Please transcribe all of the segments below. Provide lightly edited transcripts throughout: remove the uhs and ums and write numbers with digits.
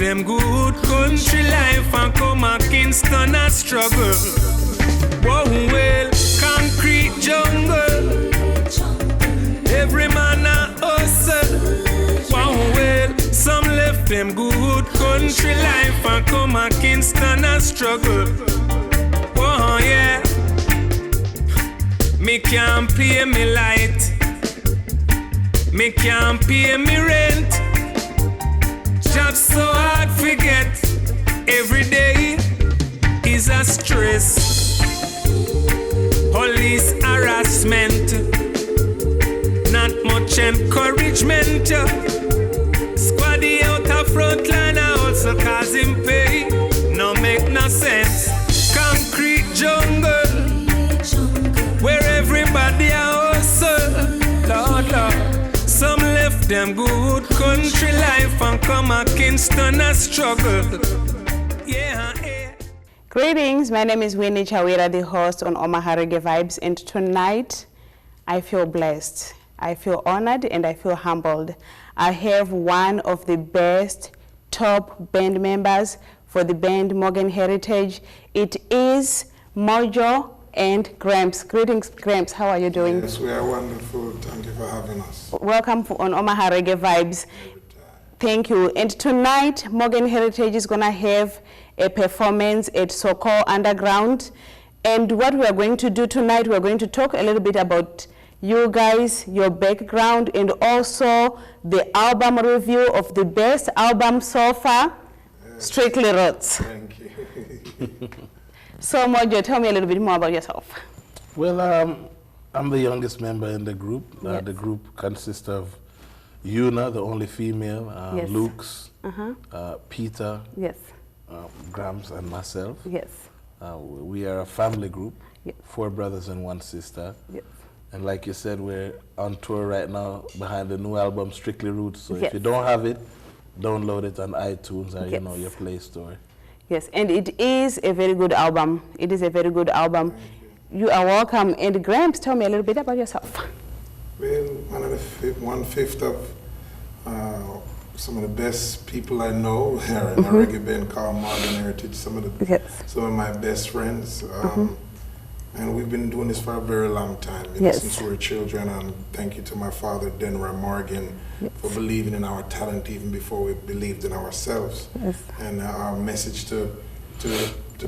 them good country life and come a Kingston a struggle. Whoa, well, concrete jungle. Every man a hustle. Wow, well, some left them good country life and come a Kingston a struggle. Whoa, yeah. Me can't pay me light. Me can't pay me rent. Job so hard to get. Every day is a stress. Police harassment. Not much encouragement. Squaddy out of front line also causing pain. No make no sense. Concrete jungle. Where everybody a hustle. Lord, Lord. Some left them good country life and come a Kingston a struggle. Yeah, yeah. Greetings, my name is Winnie, Chawira, the host on Omaha Reggae Vibes, and tonight I feel blessed, I feel honored, and I feel humbled. I have one of the best top band members for the band Morgan Heritage. It is Mojo and Gramps. Greetings, Gramps. How are you doing? Yes, we are wonderful. Thank you for having us. Welcome on Omaha Reggae Vibes. Thank you. And tonight, Morgan Heritage is going to have a performance at Soko Underground. And what we are going to do tonight, we are going to talk a little bit about you guys, your background, and also the album review of the best album so far, yes. Strictly Roots. Thank you. So Mojo, tell me a little bit more about yourself. Well, I'm the youngest member in the group. Yes. The group consists of Yuna, the only female, yes. Luke's, Peter, yes. Grams, and myself. Yes. We are a family group, yes. 4 brothers and 1 sister. Yes. And like you said, we're on tour right now behind the new album, Strictly Roots. So yes. if you don't have it, download it on iTunes or yes. your Play Store. Yes, and it is a very good album. It is a very good album. You are welcome. And Gramps, tell me a little bit about yourself. Well, one-fifth of some of the best people I know are in a reggae band called Morgan Heritage. Some of my best friends. And we've been doing this for a very long time, yes. since we were children. And thank you to my father, Denver Morgan, yes. for believing in our talent even before we believed in ourselves. Yes. And our message to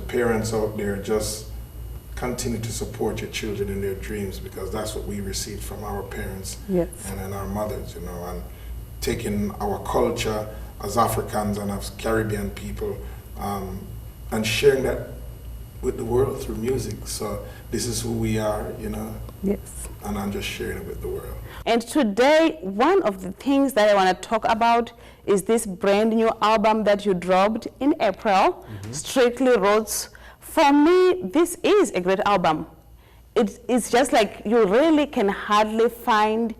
parents out there, just continue to support your children in their dreams, because that's what we received from our parents yes. and our mothers, and taking our culture as Africans and as Caribbean people and sharing that with the world through music. So this is who we are, Yes. And I'm just sharing it with the world. And today, one of the things that I want to talk about is this brand new album that you dropped in April, Strictly Roots. For me, this is a great album. It's just like you really can hardly find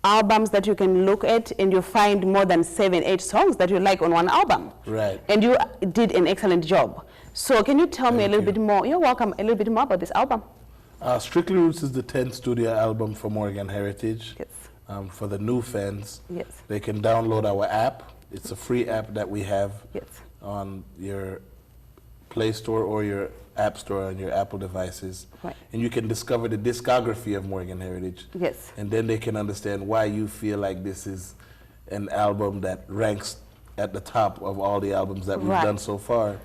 albums that you can look at and you find more than 7, 8 songs that you like on one album. Right. And you did an excellent job. So can you tell me a little bit more, you're welcome, a little bit more about this album? Strictly Roots is the 10th studio album for Morgan Heritage. Yes. For the new fans, yes. they can download our app. It's a free app that we have yes. on your Play Store or your App Store on your Apple devices. Right. And you can discover the discography of Morgan Heritage. Yes. And then they can understand why you feel like this is an album that ranks at the top of all the albums that we've right. done so far.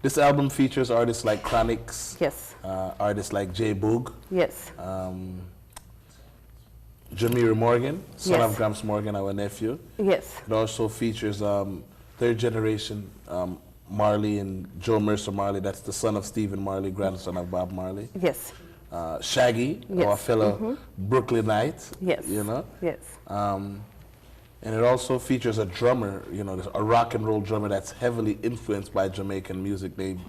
This album features artists like Chronix, yes. Artists like J Boog, yes. Jamira Morgan, son yes. of Gramps Morgan, our nephew. Yes. It also features 3rd generation Marley and Joe Mercer Marley. That's the son of Stephen Marley, grandson of Bob Marley. Yes. Shaggy, yes. our fellow Brooklynite. Yes. Yes. And it also features a drummer, a rock and roll drummer that's heavily influenced by Jamaican music named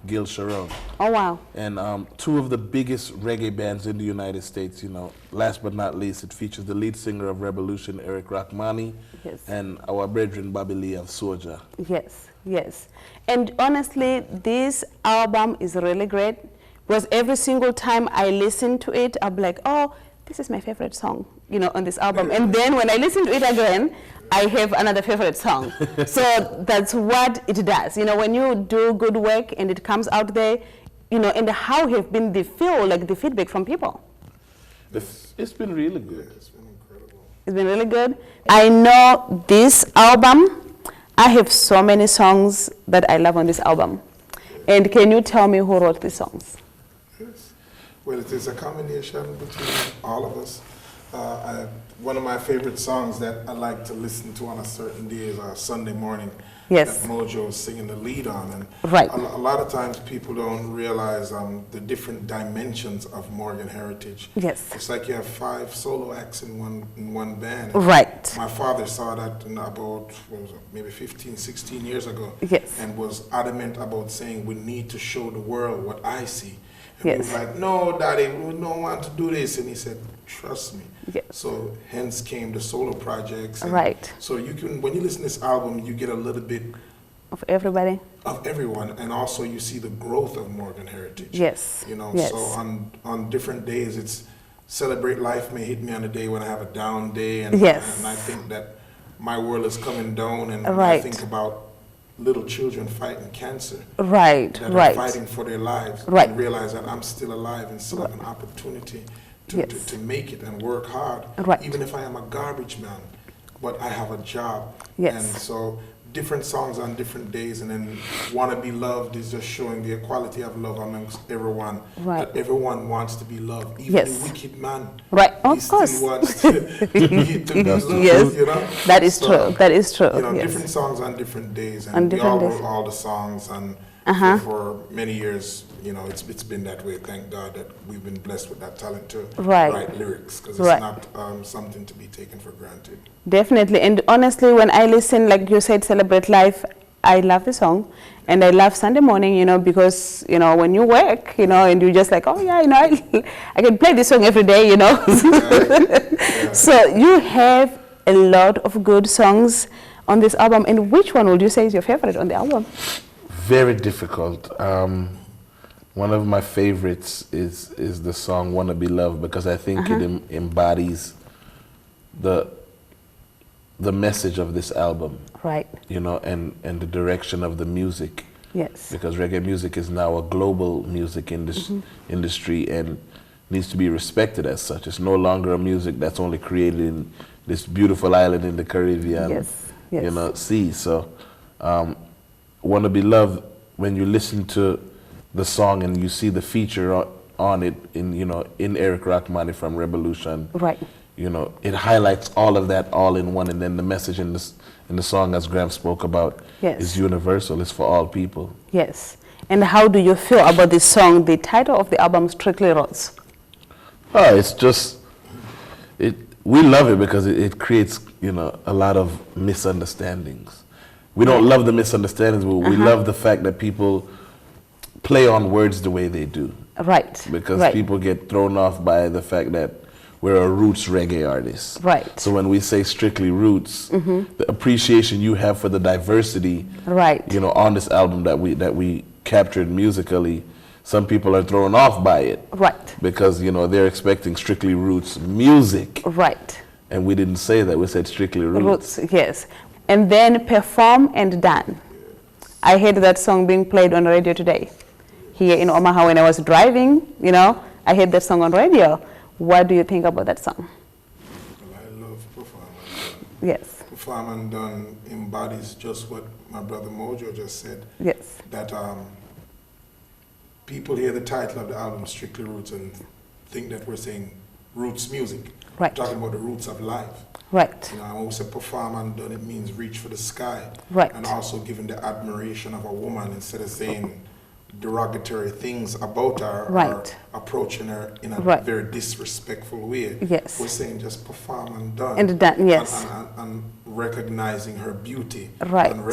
Gil Sharon. Oh, wow. And 2 of the biggest reggae bands in the United States, last but not least, it features the lead singer of Revolution, Eric Rachmani, yes. and our brethren, Bobby Lee of Soja. Yes, yes. And honestly, this album is really great, because every single time I listen to it, I'm like, oh, this is my favorite song. you know, on this album. And then when I listen to it again, I have another favorite song. So that's what it does. You know, when you do good work and it comes out there, you know, and how have been the feel, like the feedback from people? It's been really good. It's been incredible. It's been really good. I know this album, I have so many songs that I love on this album. And can you tell me who wrote these songs? Yes. Well, it is a combination between all of us. One of my favorite songs that I like to listen to on a certain day is Sunday morning. Yes. That Mojo is singing the lead on. And right. A lot of times people don't realize the different dimensions of Morgan heritage. Yes. It's like you have 5 solo acts in one band. Right. My father saw that in about maybe 15, 16 years ago. Yes. And was adamant about saying we need to show the world what I see. And yes. we was like, no, Daddy, we don't want to do this. And he said, trust me. Yes. So hence came the solo projects. Right. So you can, when you listen to this album, you get a little bit of everybody. Of everyone, and also you see the growth of Morgan heritage. Yes. You know, yes. so on different days, it's celebrate life may hit me on a day when I have a down day, and, yes. and I think that my world is coming down, and right. I think about little children fighting cancer. Right. That right. are fighting for their lives. Right. And realize that I'm still alive and still have an opportunity to make it and work hard. Right. Even if I am a garbage man, but I have a job. Yes. And so different songs on different days, and then Wanna Be Loved is just showing the equality of love amongst everyone. Right. That everyone wants to be loved. Even yes. the wicked man. Right, of course. Still wants to be loved, yes. you know? That is true. That is true. You know, yes. different songs on different days, and on we different all days. wrote all the songs, and for many years, you know, it's been that way. Thank God that we've been blessed with that talent to write lyrics, because it's not something to be taken for granted. Definitely, and honestly, when I listen, like you said, Celebrate Life, I love the song, and I love Sunday morning, you know, because, you know, when you work, you know, and you just like, oh yeah, you know, I can play this song every day, you know. Yeah. So you have a lot of good songs on this album, and which one would you say is your favorite on the album? Very difficult. One of my favorites is the song "Wanna Be Loved," because I think it embodies the message of this album. Right. You know, and the direction of the music. Yes. Because reggae music is now a global music industry and needs to be respected as such. It's no longer a music that's only created in this beautiful island in the Caribbean, yes. Yes. you know, sea. So, Wanna Be Loved, when you listen to the song and you see the feature on it in, you know, in Eric Rachmani from Revolution. Right. You know, it highlights all of that all in one, and then the message in the song, as Graham spoke about, is universal. It's for all people. Yes. And how do you feel about this song, the title of the album, Strictly Roots? Oh, it's just, we love it because it creates, you know, a lot of misunderstandings. We don't love the misunderstandings, but we love the fact that people play on words the way they do. Right. Because people get thrown off by the fact that we're a roots reggae artist. Right. So when we say strictly roots, the appreciation you have for the diversity, you know, on this album that we captured musically, some people are thrown off by it. Right. Because, you know, they're expecting strictly roots music. Right. And we didn't say that, we said strictly roots. Roots, yes. And then Perform and Done. I heard that song being played on the radio today. Here in Omaha when I was driving, you know, I heard that song on radio. What do you think about that song? Well, I love Perform and Done. Yes. Perform and Done embodies just what my brother Mojo just said. Yes. That people hear the title of the album, Strictly Roots, and think that we're saying roots music. Right. We're talking about the roots of life. Right. You know, when we say perform and done, it means reach for the sky. Right. And also giving the admiration of a woman instead of saying derogatory things about her or approaching her in a very disrespectful way. Yes. We're saying just perform and done. And done, yes. And recognizing her beauty. Right. And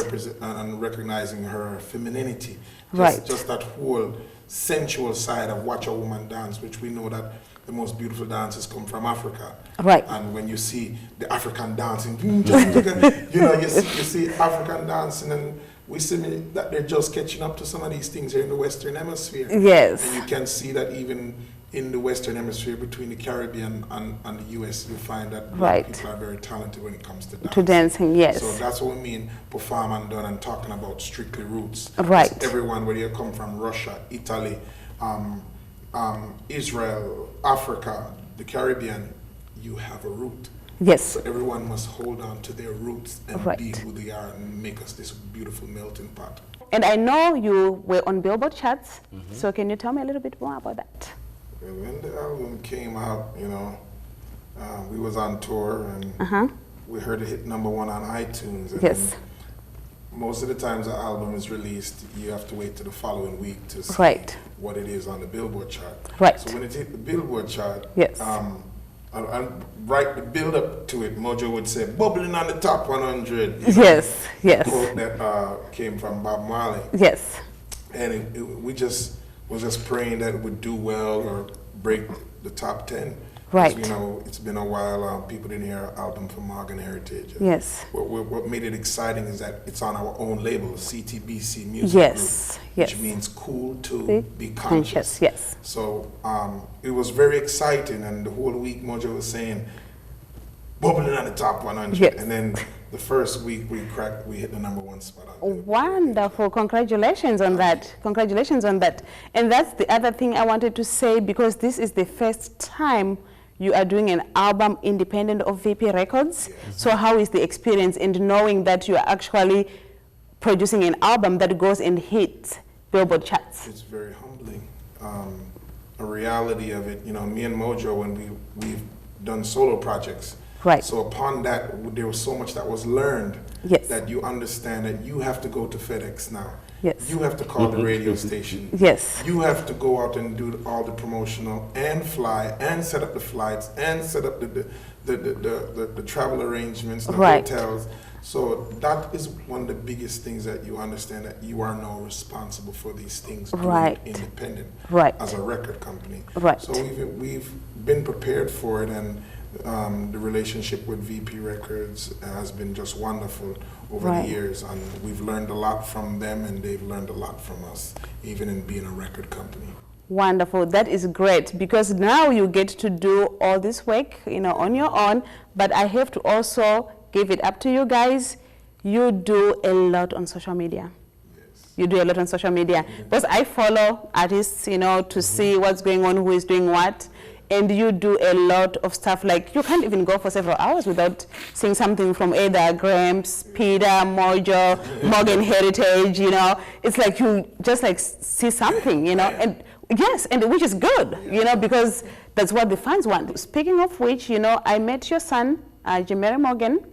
recognizing her femininity. Just that whole sensual side of watch a woman dance, which we know that the most beautiful dances come from Africa. Right. And when you see the African dancing, you know, you see African dancing, and we see that they're just catching up to some of these things here in the Western Hemisphere. Yes. And you can see that even in the Western Hemisphere, between the Caribbean and the U.S., you find that people are very talented when it comes to dancing. To dancing, yes. So that's what we mean, perform and done, and talking about strictly roots. Right. Everyone, whether you come from Russia, Italy, Israel, Africa, the Caribbean, you have a root. Yes. So everyone must hold on to their roots and be who they are and make us this beautiful melting pot. And I know you were on Billboard charts, so can you tell me a little bit more about that? When the album came out, you know, we was on tour and we heard it hit #1 on iTunes. And yes. Most of the times the album is released, you have to wait till the following week to see what it is on the Billboard chart. Right. So when it hit the Billboard chart, yes. And right the build up to it, Mojo would say, bubbling on the top 100. Yes, yes. Quote that came from Bob Marley. Yes. And we was just praying that it would do well or break the top 10. Right. You know, it's been a while, people didn't hear our album from Morgan Heritage. Yes. What made it exciting is that it's on our own label, CTBC Music yes. Group, yes. which means cool to be conscious. Yes. So it was very exciting, and the whole week Mojo was saying, bubbling on the top 100. Yes. And then the first week we hit the #1 spot. Wonderful, congratulations on that. Congratulations on that. And that's the other thing I wanted to say, because this is the first time you are doing an album independent of VP Records. Yes. So how is the experience in knowing that you are actually producing an album that goes and hits Billboard charts? It's very humbling. A reality of it, you know, me and Mojo, when we've done solo projects. Right. So upon that, there was so much that was learned. Yes. That you understand that you have to go to FedEx now. Yes. You have to call the radio station. Yes. You have to go out and do all the promotional and fly and set up the flights and set up the travel arrangements, the hotels. So that is one of the biggest things that you understand, that you are now responsible for these things, independent as a record company. Right. So we've been prepared for it, and the relationship with VP Records has been just wonderful over the years, and we've learned a lot from them, and they've learned a lot from us, even in being a record company. Wonderful, that is great, because now you get to do all this work, you know, on your own. But I have to also give it up to you guys. You do a lot on social media. Yes. You do a lot on social media, because I follow artists, you know, to see what's going on, who is doing what. And you do a lot of stuff, like you can't even go for several hours without seeing something from either Gramps, Peter, Mojo, Morgan Heritage, you know. It's like you just like see something, you know, and yes, and which is good, you know, because that's what the fans want. Speaking of which, you know, I met your son, Jamere Morgan,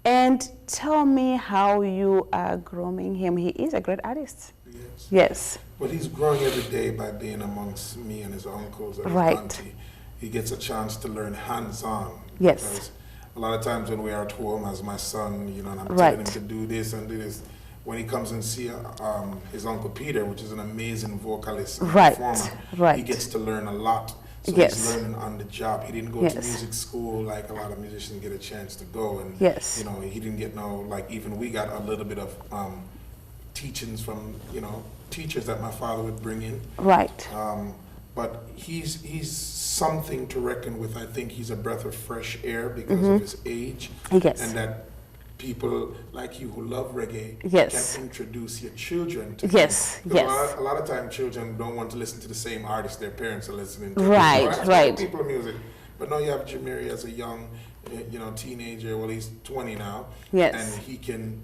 and tell me how you are grooming him. He is a great artist. Yes. Yes. But he's growing every day by being amongst me and his uncles and his Monty. He gets a chance to learn hands-on. Yes. Because a lot of times when we are at home, as my son, you know, and I'm telling him to do this and do this, when he comes and see his uncle Peter, which is an amazing vocalist and performer, he gets to learn a lot. So he's learning on the job. He didn't go to music school like a lot of musicians get a chance to go. And, you know, he didn't get like even we got a little bit of teachings from, you know, teachers that my father would bring in. Right. But he's something to reckon with. I think he's a breath of fresh air because of his age. Yes. And that people like you who love reggae can introduce your children to him. A lot of times children don't want to listen to the same artists their parents are listening to. Right. People of music. But now you have Jamiri as a young, you know, teenager. Well, he's 20 now. Yes. And he can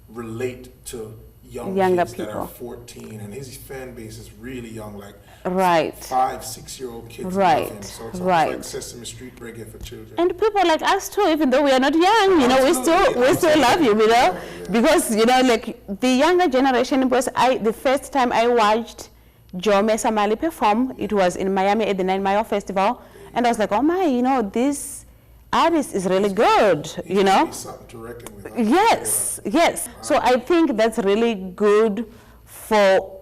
relate to younger kids that are 14, and his fan base is really young, like 5-6-year-old kids love him. So it's like Sesame Street reggae for children. And people like us too, even though we are not young, you know, we still love you, you know, because you know, like the younger generation. Because the first time I watched Joe Mesa Mali perform, it was in Miami at the 9 Mile Festival, and I was like, oh my, you know, this artist is really good, you know. Something to reckon with. Yes. So I think that's really good for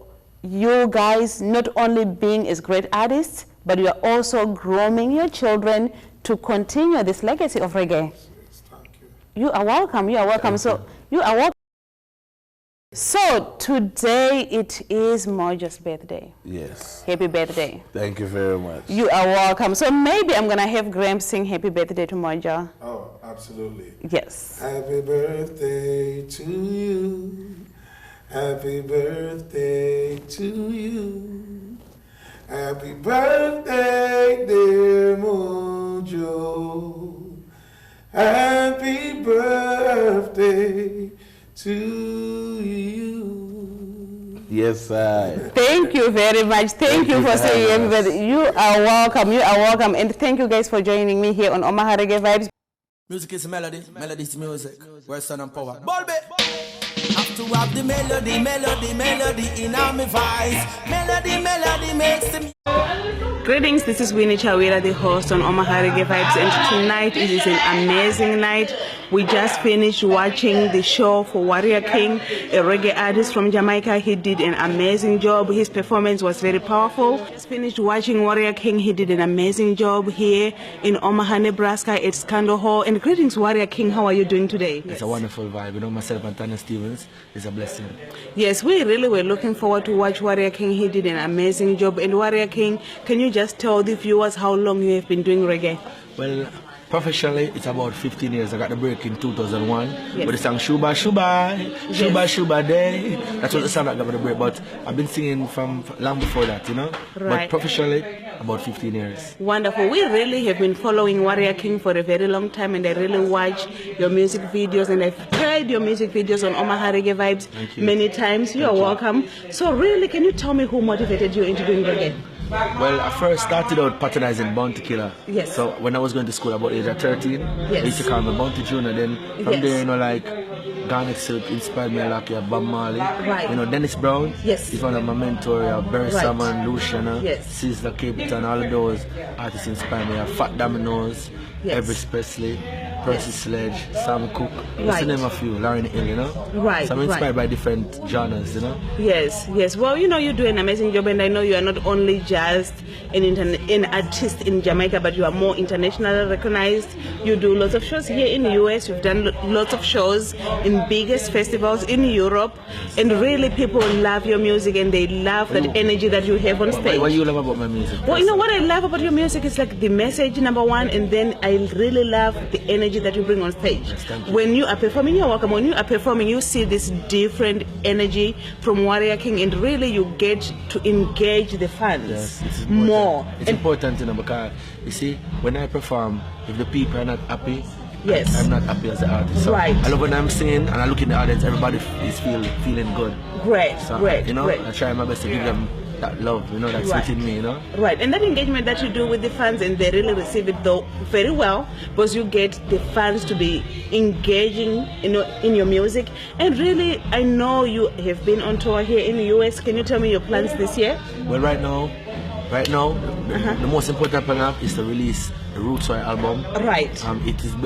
you guys, not only being as great artists, but you are also grooming your children to continue this legacy of reggae. Yes, thank you. You are welcome. You are welcome. So you are welcome. So today it is Mojo's birthday. Yes. Happy birthday. Thank you very much. You are welcome. So maybe I'm gonna have Graham sing happy birthday to Mojo. Oh, absolutely. Yes. Happy birthday to you. Happy birthday to you. Happy birthday, dear Mojo. Happy birthday to you. Yes, I. Thank you very much. Thank you for saying happy birthday. You are welcome. You are welcome. And thank you guys for joining me here on Omaha Reggae Vibes. Music is melody, melody is music. Where's Sun and Power? Bulby! Have to have the melody, melody, melody in our voice. Melody, melody makes the. Greetings, this is Winnie Chawira, the host on Omaha Reggae Vibes, and tonight it is an amazing night. We just finished watching the show for Warrior King, a reggae artist from Jamaica. He did an amazing job. His performance was very powerful. Just finished watching Warrior King. He did an amazing job here in Omaha, Nebraska at Scandal Hall. And greetings, Warrior King. How are you doing today? It's a wonderful vibe. You know, myself and Tanya Stevens is a blessing. Yes, we really were looking forward to watch Warrior King. He did an amazing job. And Warrior King, can you just tell the viewers how long you have been doing reggae? Well, professionally, it's about 15 years. I got the break in 2001 Yes. with the song Shuba Shuba, Shuba Shuba Day. That's what the song that got me the break. But I've been singing from long before that, you know. Right. But professionally, about 15 years. Wonderful. We really have been following Warrior King for a very long time, and I really watch your music videos, and I've heard your music videos on Omaha Reggae Vibes many times. You are welcome. So really, can you tell me who motivated you into doing reggae? Well, I first started out patronizing Bounty Killer. Yes. So when I was going to school about age of 13, Yes. they used to call me Bounty Junior. Then from Yes. there, you know, like Garnet Silk inspired me a lot. Yeah, Bob Marley. Right. You know, Dennis Brown. Yes. He's one of my mentors. Yeah, Barry Right. Salmon, Luciana, Yes. Sizzla, Capleton, all of those artists inspired me. Yeah, Fat Dominoes, Yes. Elvis Presley, Percy Sledge, Sam Cooke. Just Right. to name a few. Lauren Hill, you know. Right, So I'm inspired right. by different genres, you know. Yes, yes. Well, you know, you do an amazing job, and I know you are not only just an artist in Jamaica, but you are more internationally recognized. You do lots of shows here in the US. You've done lots of shows in biggest festivals in Europe, and really people love your music, and they love that energy that you have on stage. What do you love about my music? Well, you know what I love about your music is like the message, number one, and then I really love the energy that you bring on stage. Thank you. When you are performing, you're welcome. When you are performing, you see this different energy from Warrior King, and really you get to engage the fans Yes, it's important. more. It's important, you know, because you see, when I perform, if the people are not happy, Yes. I'm not happy as an artist. So Right. I love when I'm singing and I look in the audience, everybody is feeling good. Great, So great, you know, great. I try my best to give them that love, you know, that's Right. within me, you know. Right, and that engagement that you do with the fans, and they really receive it though very well, because you get the fans to be engaging, you know, in your music. And really, I know you have been on tour here in the US. Can you tell me your plans this year? Well, right now, the most important plan is to release the Roots Wire album. Right.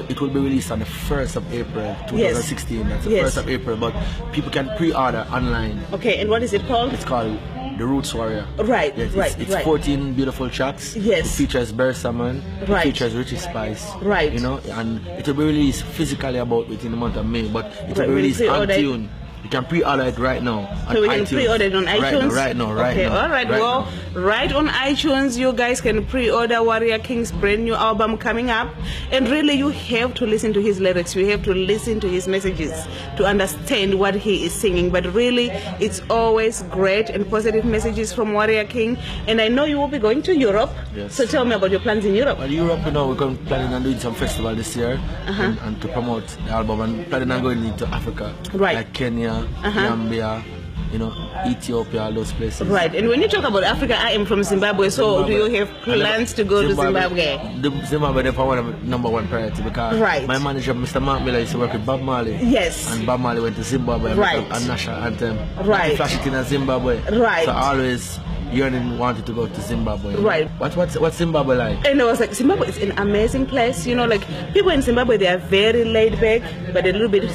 It will be released on the 1st of April 2016. That's the Yes. 1st of April, but people can pre-order online. Okay, and what is it called? It's called The Roots Warrior. Right, Yes, right, it's right. 14 beautiful tracks. Yes. It features Barry Salmon. Right. It features Richie Spice. Right. You know, and it will be released physically about within the month of May, but it will Right, be we'll released on pre-order it. tune. You can pre-order it right now. On So we can iTunes. pre-order it on iTunes? Right now. Okay, all right. Well, right on iTunes, you guys can pre-order Warrior King's brand new album coming up. And really, you have to listen to his lyrics. You have to listen to his messages to understand what he is singing. But really, it's always great and positive messages from Warrior King. And I know you will be going to Europe. Yes. So tell me about your plans in Europe. Well, Europe, you know, we're planning on doing some festival this year and to promote the album, and planning on going into Africa, Right. like Kenya, Gambia, you know, Ethiopia, all those places. Right. And when you talk about Africa, I am from Zimbabwe. So do you have plans to go to Zimbabwe? Zimbabwe, they're one of the number one priority because Right. my manager, Mr. Mark Miller, used to work with Bob Marley. Yes. And Bob Marley went to Zimbabwe and Right. a national anthem. Right. He flashed it in Zimbabwe. Right. So I always yearning wanted to go to Zimbabwe. Right. What's Zimbabwe like? And I was like, Zimbabwe is an amazing place. You know, like people in Zimbabwe, they are very laid back, but a little bit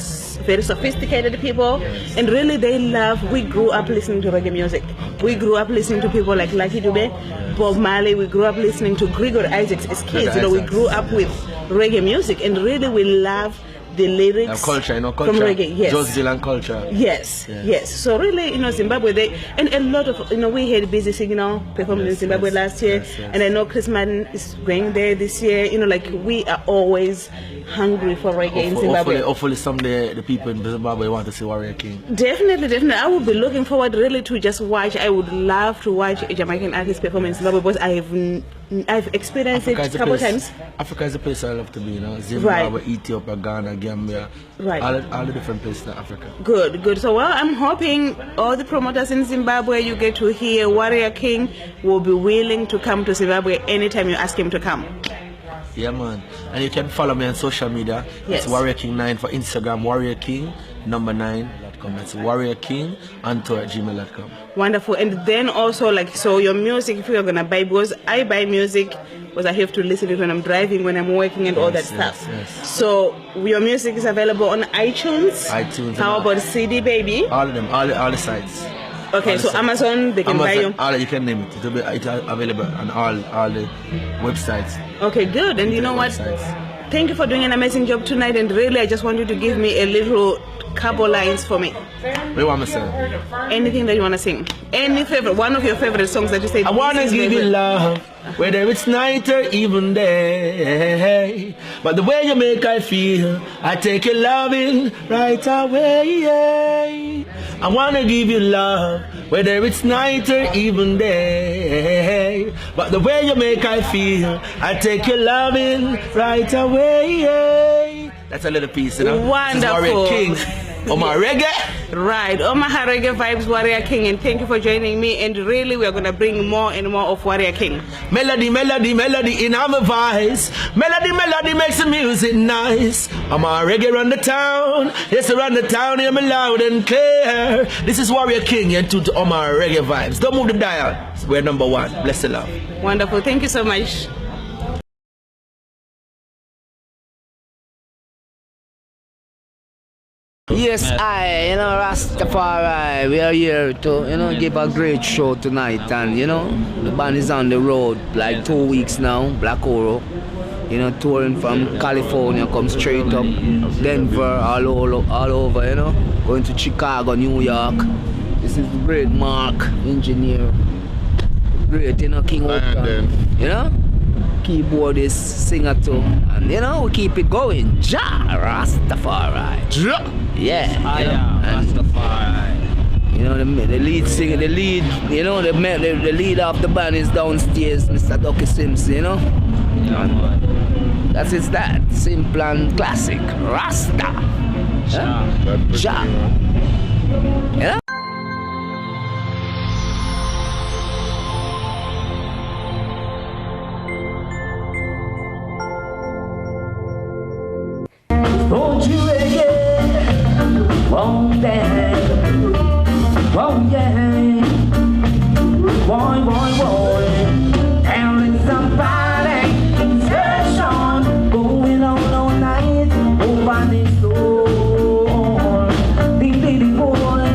very sophisticated people. And really, they love. We grew up listening to reggae music. We grew up listening to people like Lucky Dube, Bob Marley. We grew up listening to Grigor Isaacs as kids. You know, we grew up with reggae music, and really, we love the lyrics culture, culture from reggae. Yes. Just and culture. Yes. So really, Zimbabwe, and a lot of, we had Busy Signal performing in Zimbabwe last year, and I know Chris Madden is going there this year. We are always hungry for reggae in Zimbabwe. Hopefully someday the people in Zimbabwe want to see Warrior King. Definitely. I would be looking forward really to just watch. I would love to watch a Jamaican artist perform in Zimbabwe because I've experienced it a couple times. Africa is a place I love to be, Zimbabwe, right. Ethiopia, Ghana, Gambia, right. all the different places in Africa. Good. So, I'm hoping all the promoters in Zimbabwe, you get to hear Warrior King will be willing to come to Zimbabwe anytime you ask him to come. Yeah, man. And you can follow me on social media. Yes. It's Warrior King 9 for Instagram, Warrior King 9.com. That's Warrior King @gmail.com. Wonderful. And then also, so your music, if you're going to buy, because I buy music because I have to listen to it when I'm driving, when I'm working, and all that stuff. Yes. So your music is available on iTunes. How about CD Baby? All of them, all the sites. Okay, so Amazon, they can buy you. You can name it. It's available on all the websites. Okay, good. And you know what? Thank you for doing an amazing job tonight. And really, I just want you to give me a little couple lines for me. What do you want me to sing? Anything that you want to sing. Any favorite, one of your favorite songs that you say. I want to give you love, whether it's night or even day. But the way you make I feel, I take your loving right away. I want to give you love, whether it's night or even day. But the way you make I feel, I take your loving right away. That's a little piece, Wonderful. Warrior King, Omaha Reggae. Right, Omaha Reggae Vibes, Warrior King, and thank you for joining me. And really, we are going to bring more and more of Warrior King. Melody in our voice. Melody makes the music nice. Omaha Reggae run the town. Yes, run the town, hear me loud and clear. This is Warrior King and to Omaha Reggae Vibes. Don't move the dial. We're number one. Bless the love. Wonderful. Thank you so much. Yes, Rastafari, we are here to, give a great show tonight, and, the band is on the road, 2 weeks now, Black Uhuru, touring from California, come straight up, Denver, all over, going to Chicago, New York. This is the great Mark, engineer, great, King Oakland, keyboardist, singer too, and we keep it going. Rastafari. Yeah. Rastafari. The lead singer, the leader of the band is downstairs, Mr. Ducky Sims, That is that. Simple and classic. Rasta. Ja. Won't you again? Won't that? Won't yeah? Boy. Having somebody session going on all night over this floor. Ding boy.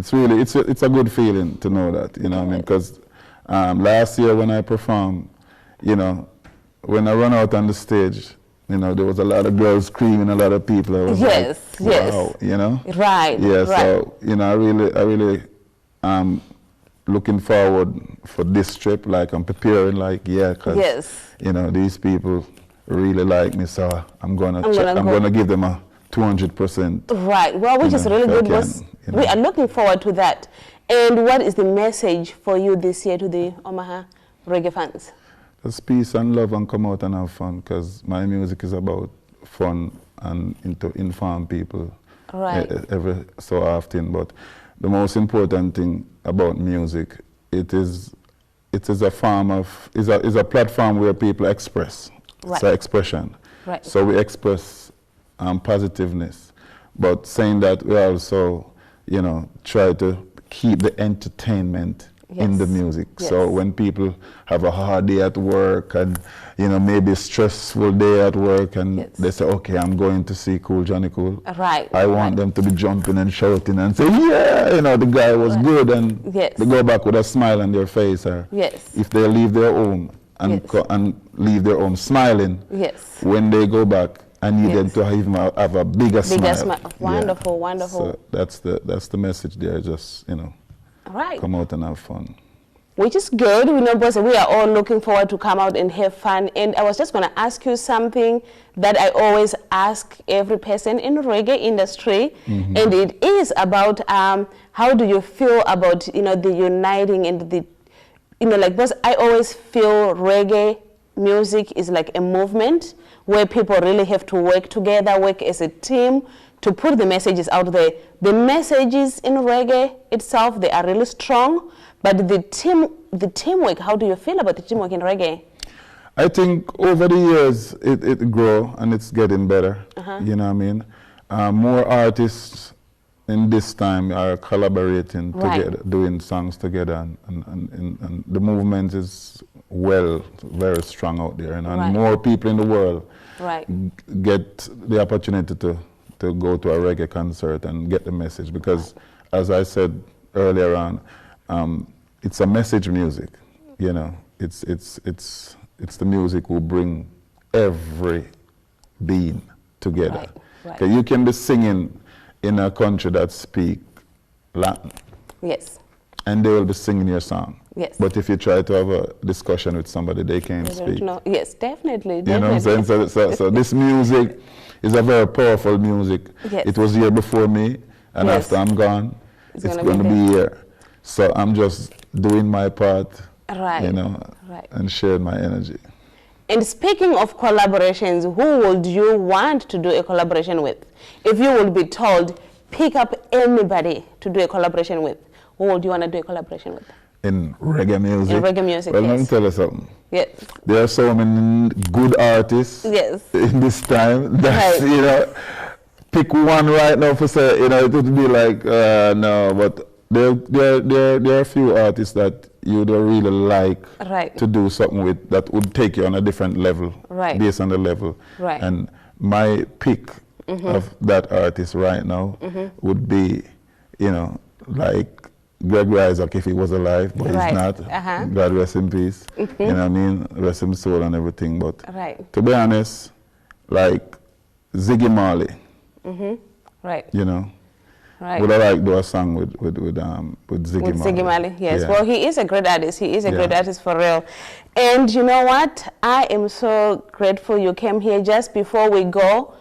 it's really, it's a good feeling to know that, you know what I mean? Because last year when I performed, you know, when I run out on the stage, you know, there was a lot of girls screaming, a lot of people. I was like, wow, you know? Right. Yeah, right. so, you know, I really looking forward for this trip. Like, I'm preparing, like, because, you know, these people really like me, so I'm gonna give them a 200%. Right. Well, which is really good. We are looking forward to that. And what is the message for you this year to the Omaha Reggae fans? Just peace and love and come out and have fun, because my music is about fun and to inform people every so often. But the most important thing about music, it is a form of, is a platform where people express. It's an expression. Right. So we express positiveness, but saying that we also, you know, try to keep the entertainment in the music. So when people have a hard day at work and, you know, maybe a stressful day at work and they say, okay, I'm going to see Kool, Johnny Kool. Right. I want them to be jumping and shouting and say, yeah, you know, the guy was good, and they go back with a smile on their face. Or if they leave their home and, and leave their home smiling, when they go back, I need them to even have a bigger smile. Wonderful, wonderful. So that's the message there, just, you know. Come out and have fun. Which is good. We know, boys, we are all looking forward to come out and have fun. And I was just going to ask you something that I always ask every person in the reggae industry, and it is about how do you feel about, you know, the uniting and the, you know, like, boss, I always feel reggae music is like a movement where people really have to work together, work as a team, to put the messages out there. The messages in reggae itself, they are really strong, but the teamwork, how do you feel about the teamwork in reggae? I think over the years, it grow and it's getting better, you know what I mean? More artists in this time are collaborating together, doing songs together, and the movement is very strong out there, and more people in the world get the opportunity to go to a reggae concert and get the message, because as I said earlier on, it's a message music, you know. It's the music will bring every being together. Okay, you can be singing in a country that speak Latin, and they will be singing your song. But if you try to have a discussion with somebody, they can't speak. Yes, definitely. You know what I'm saying? So this music is a very powerful music. It was here before me, and after I'm gone, it's going to be here. So I'm just doing my part, you know, and sharing my energy. And speaking of collaborations, who would you want to do a collaboration with? If you would be told, pick up anybody to do a collaboration with, who would you want to do a collaboration with? In reggae music? In reggae music, well, let me tell you something. Yes. There are so many good artists in this time that, you know, pick one right now for say, you know, it would be like, no, but there are a few artists that you don't really like to do something with that would take you on a different level, based on the level. And my pick of that artist right now would be, you know, like Gregory Isaac if he was alive, but he's not. God rest in peace. You know what I mean? Rest his soul and everything. But to be honest, like Ziggy Marley, you know, would I like to do a song with Ziggy Marley? With Ziggy Marley, yes. Well, he is a great artist. He is a great artist for real. And you know what? I am so grateful you came here. Just before we go,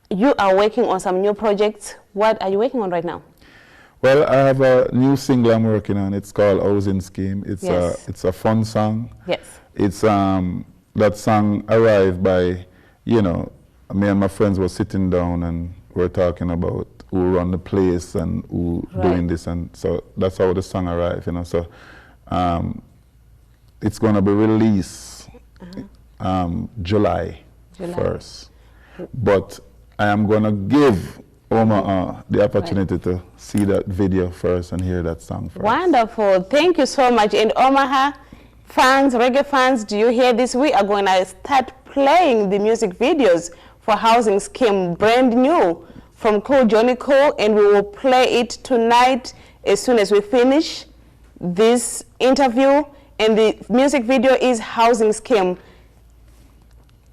you are working on some new projects. What are you working on right now? Well, I have a new single I'm working on. It's called Housing Scheme. It's a fun song. It's that song arrived by, you know, me and my friends were sitting down and we're talking about who run the place and who doing this, and so that's how the song arrived, you know. So it's gonna be released July 1st, but I am gonna give Omaha the opportunity to see that video first and hear that song first. Wonderful. Thank you so much. And Omaha fans, reggae fans, do you hear this? We are going to start playing the music videos for Housing Scheme, brand new from Kool, Johnny Kool, and we will play it tonight as soon as we finish this interview, and the music video is Housing Scheme.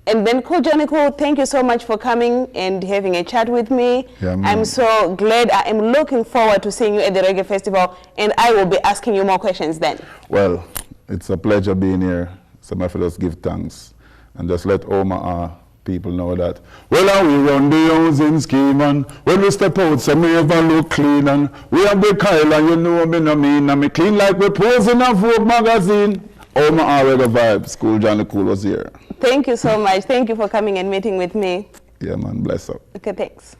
And then Kool, thank you so much for coming and having a chat with me. Yeah, I'm so glad. I am looking forward to seeing you at the Reggae Festival, and I will be asking you more questions then. Well, it's a pleasure being here. So my fellows give thanks and just let Omaha people know that. Well, we run the housing scheme, and when we step out, so me ever look clean, and we have the Kyle, and you know me no mean, and me clean like we pose in a Vogue magazine. Omaha Reggae Vibes, Kool was here. Thank you so much. Thank you for coming and meeting with me. Yeah, man, bless up. Okay, thanks.